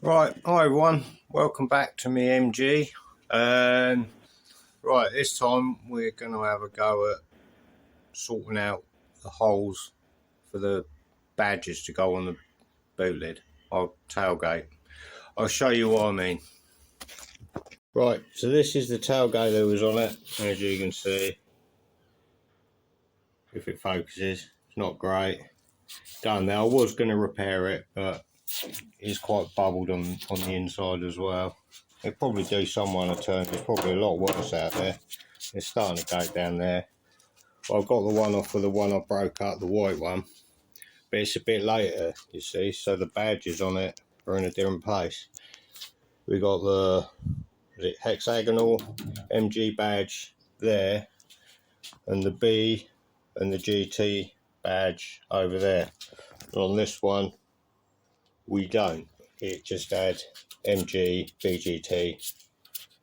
Right, hi everyone, welcome back to me MG. Right, this time we're going to have a go at sorting out the holes for the badges to go on the boot lid or tailgate. I'll show you what I mean. Right, so this is the tailgate that was on it, as you can see. If it focuses, it's not great. Done now. I was going to repair it, but it's quite bubbled on the inside as well. It'll probably do someone a turn. There's probably a lot worse out there. It's starting to go down there. Well, I've got the one off of the one I broke up, the white one, but it's a bit later, you see, so the badges on it are in a different place. We got the hexagonal MG badge there, and the B and the GT badge over there. And on this one, we don't. It just had MG, BGT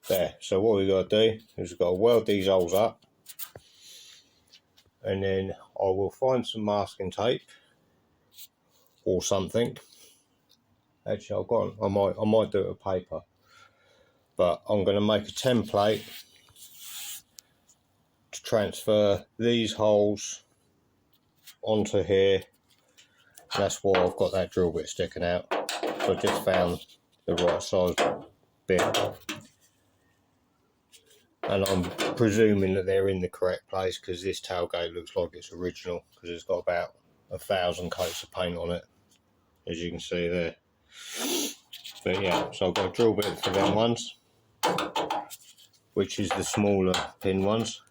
there. So what we've got to do is we've got to weld these holes up, and then I will find some masking tape or something. Actually, I might do it with paper, but I'm going to make a template to transfer these holes onto here. That's why I've got that drill bit sticking out. So I just found the right size bit, and I'm presuming that they're in the correct place because this tailgate looks like it's original because it's got about 1,000 coats of paint on it, as you can see there. But yeah, so I've got a drill bit for them ones, which is the smaller pin ones.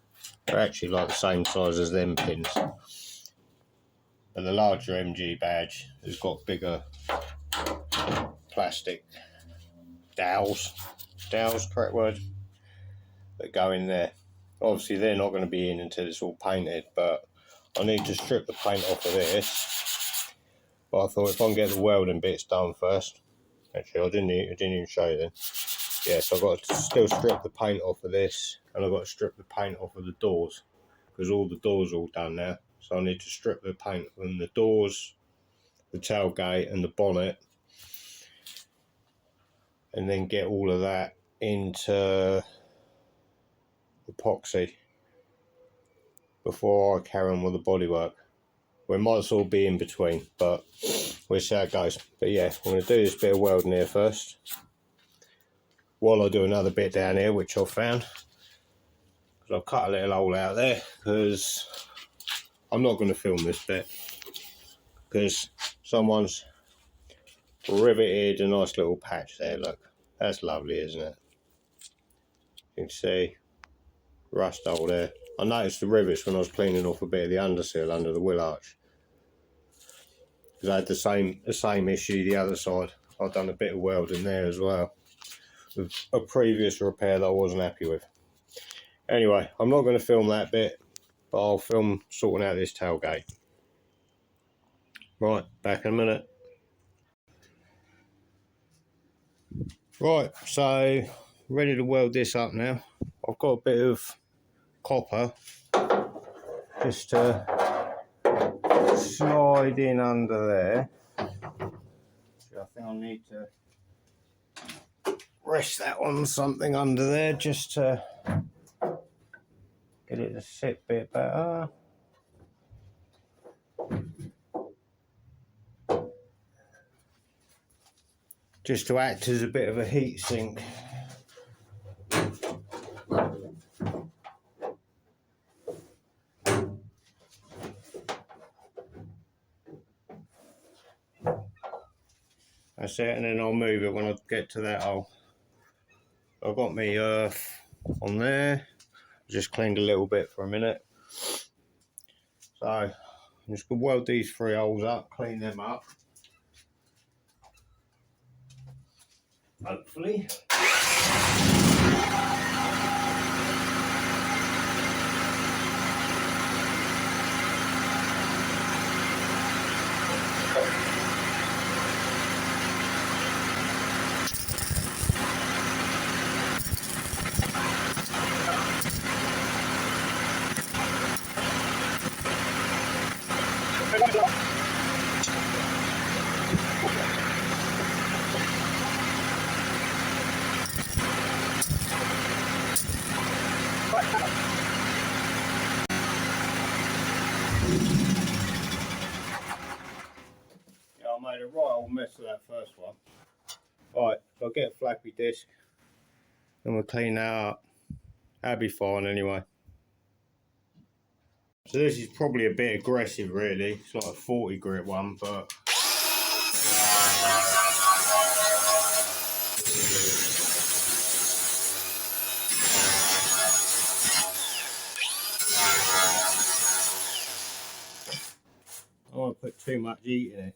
They're actually like the same size as them pins. But the larger MG badge has got bigger plastic dowels, correct word, that go in there. Obviously they're not going to be in until it's all painted, but I need to strip the paint off of this. But I thought if I can get the welding bits done first. Actually, I didn't even show you then. Yeah, so I've got to still strip the paint off of this, and I've got to strip the paint off of the doors, because all the doors are all done now. So I need to strip the paint from the doors, the tailgate and the bonnet, and then get all of that into epoxy before I carry on with the bodywork. We might as well be in between, but we'll see how it goes. But yeah, I'm going to do this bit of welding here first, while I do another bit down here, which I've found. Because I've cut a little hole out there, because I'm not going to film this bit, because someone's riveted a nice little patch there. Look, that's lovely, isn't it? You can see rust hole there. I noticed the rivets when I was cleaning off a bit of the undersill under the wheel arch, because I had the same issue the other side. I've done a bit of welding there as well, with a previous repair that I wasn't happy with. Anyway, I'm not going to film that bit, but I'll film sorting out this tailgate. Right, back in a minute. Right, so ready to weld this up now. I've got a bit of copper just to slide in under there. So I think I need to rest that on something under there just to get it to sit a bit better. Just to act as a bit of a heat sink. That's it, and then I'll move it when I get to that hole. I've got my earth on there. Just cleaned a little bit for a minute. So I'm just going to weld these 3 holes up, clean them up. Hopefully. one. Right, so I'll get a flappy disc and we'll clean that up. That'll be fine anyway. So this is probably a bit aggressive really. It's like a 40 grit one, but I don't want to put too much heat in it.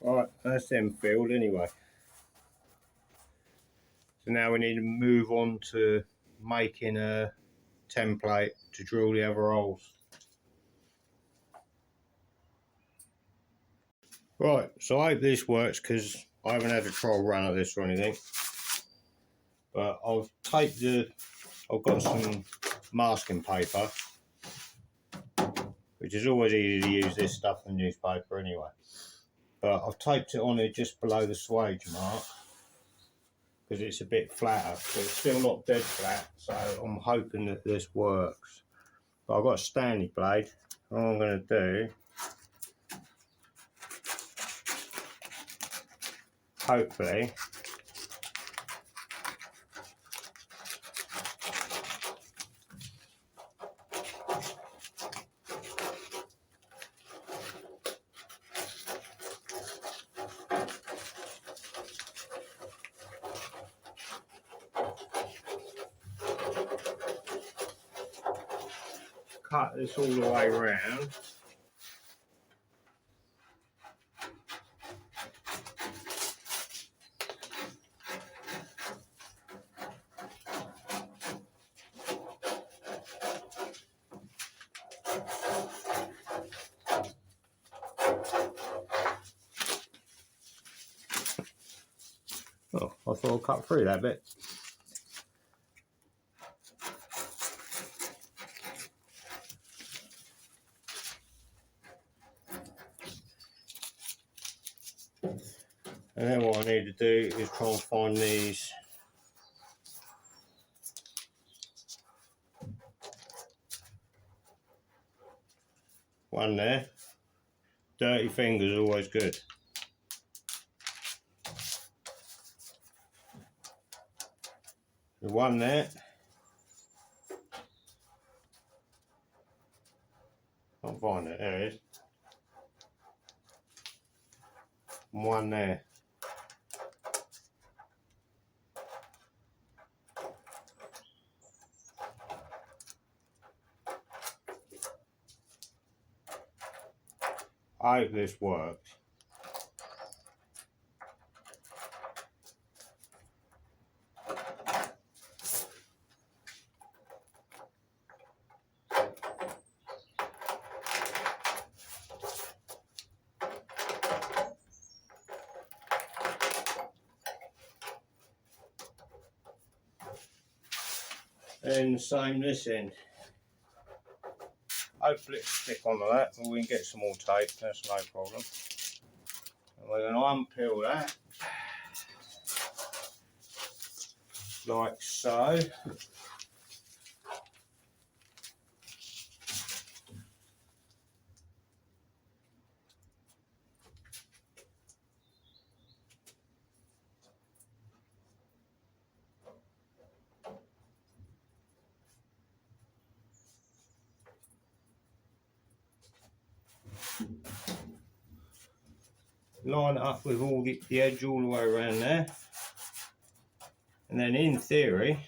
Right, that's them filled anyway. So now we need to move on to making a template to drill the other holes. Right, so I hope this works because I haven't had a trial run of this or anything. But I've got some masking paper, which is always easy to use this stuff than newspaper anyway. But I've taped it on it just below the swage mark because it's a bit flatter, but it's still not dead flat, so I'm hoping that this works. But I've got a Stanley blade. All I'm going to do, hopefully, cut this all the way around. Oh, I thought I'd cut through that bit. And then what I need to do is try and find these one there. Dirty fingers always good. The one there. Can't find it, there it is. And one there. I hope this works. And same this end. Hopefully it'll stick onto that, but we can get some more tape, that's no problem. And we're going to unpeel that, like so. Line it up with all the edge all the way around there, and then in theory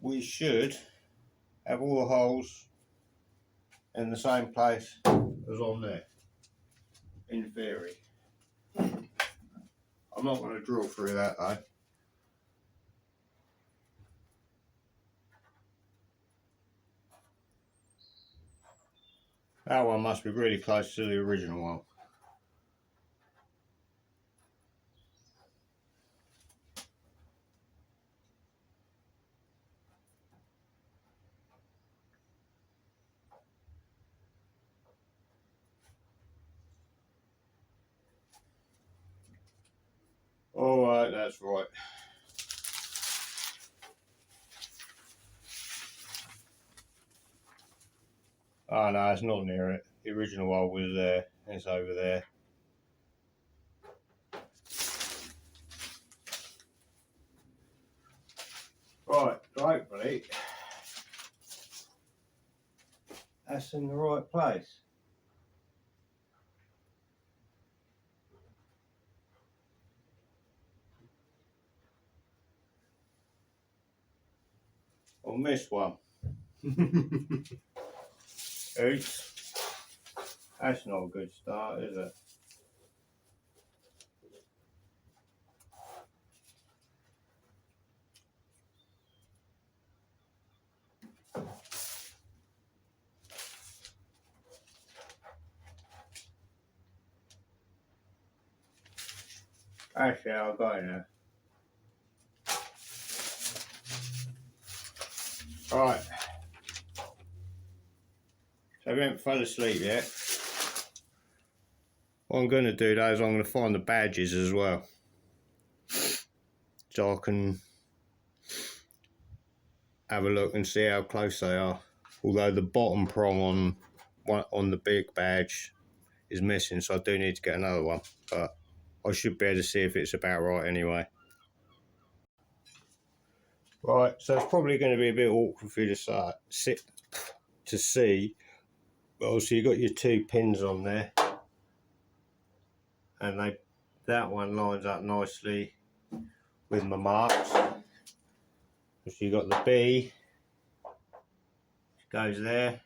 we should have all the holes in the same place as on there, in theory. I'm not going to drill through that though, That one must be really close to the original one. Alright, that's right. Oh no, it's not near it. The original one was there. It's over there. Right, hopefully that's in the right place. I missed one. Oops. That's not a good start, is it? Actually, I'll go now. Right. So I haven't fell asleep yet. What I'm going to do though is I'm going to find the badges as well, so I can have a look and see how close they are. Although the bottom prong on the big badge is missing, so I do need to get another one, but I should be able to see if it's about right anyway. Right, so it's probably going to be a bit awkward for you to see. Well, so you've got your 2 pins on there, and that one lines up nicely with my marks. So you've got the B, which goes there,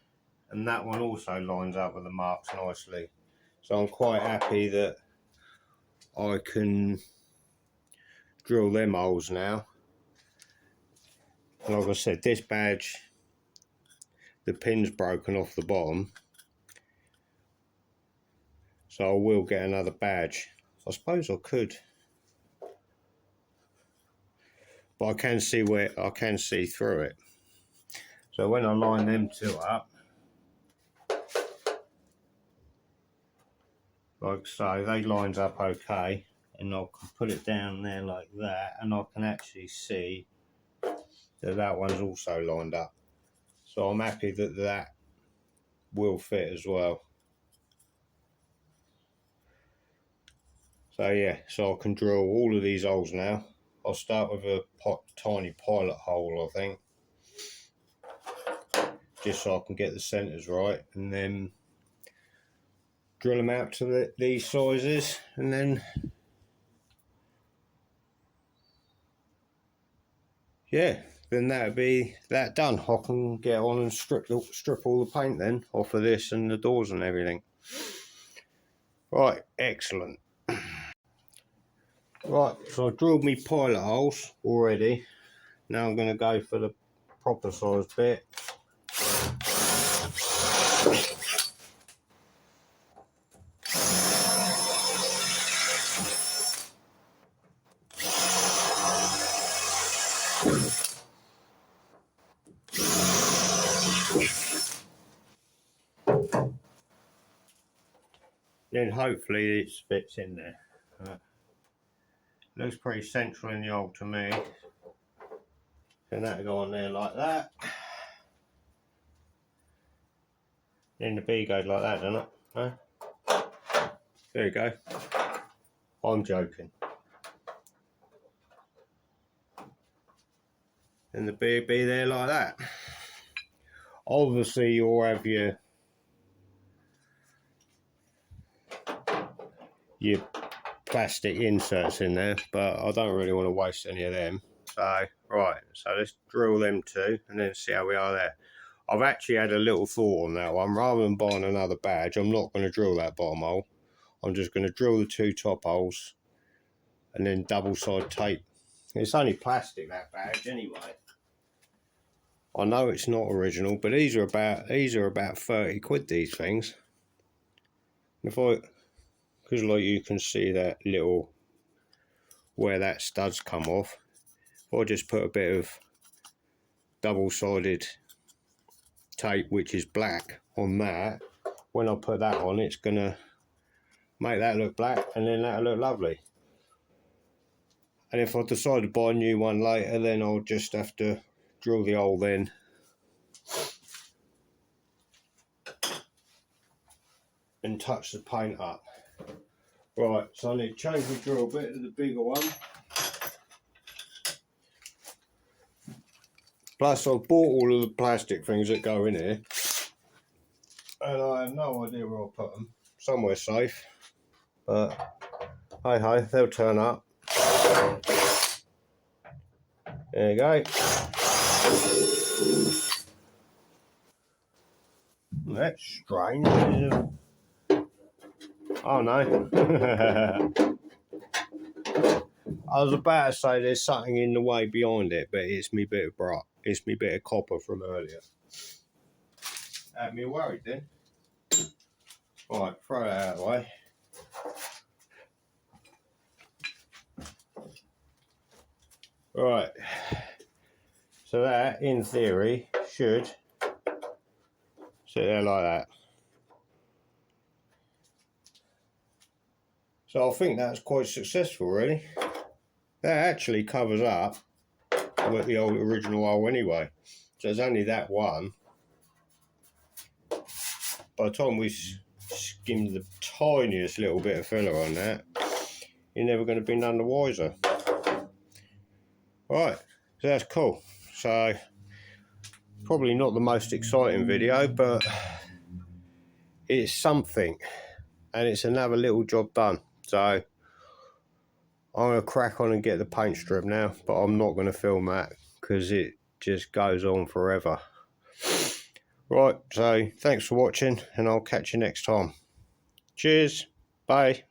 and that one also lines up with the marks nicely. So I'm quite happy that I can drill them holes now. And like I said, this badge, the pin's broken off the bottom, so I will get another badge. I suppose I could, but I can see through it. So when I line them 2 up, like so, they lines up okay, and I can put it down there like that, and I can actually see that that one's also lined up. So I'm happy that that will fit as well. So yeah, so I can drill all of these holes now. I'll start with a tiny pilot hole, I think, just so I can get the centres right, and then drill them out to these sizes, and then yeah, then that'll be that done. I can get on and strip all the paint then off of this and the doors and everything. Right, excellent. Right, so I drilled me pilot holes already. Now I'm going to go for the proper size bit. Then hopefully it fits in there. Looks pretty central in the hole to me. And that'll go on there like that. Then the B goes like that, doesn't it? No? There you go. I'm joking. And the B will be there like that. Obviously you'll have your plastic inserts in there, but I don't really want to waste any of them. So right, so let's drill them 2 and then see how we are there. I've actually had a little thought on that one. Rather than buying another badge, I'm not going to drill that bottom hole. I'm just going to drill the 2 top holes and then double side tape. It's only plastic, that badge, anyway. I know it's not original, but these are about 30 quid, these things. Because like you can see that little, where that stud's come off, if I just put a bit of double-sided tape, which is black, on that, when I put that on, it's gonna make that look black, and then that'll look lovely. And if I decide to buy a new one later, then I'll just have to drill the hole then. And touch the paint up. Right, so I need to change the drill bit to the bigger one. Plus I've bought all of the plastic things that go in here. And I have no idea where I'll put them. Somewhere safe. But hey ho, they'll turn up. There you go. That's strange. Oh no. I was about to say there's something in the way behind it, but it's me bit of bright. It's me bit of copper from earlier. Had me worried then. Right, throw that out of the way. Right. So that, in theory, should sit there like that. So I think that's quite successful, really. That actually covers up with the old original hole anyway. So there's only that one. By the time we skimmed the tiniest little bit of filler on that, you're never going to be none the wiser. Right, so that's cool. So probably not the most exciting video, but it's something, and it's another little job done. So I'm going to crack on and get the paint strip now, but I'm not going to film that because it just goes on forever. Right, so thanks for watching, and I'll catch you next time. Cheers, bye.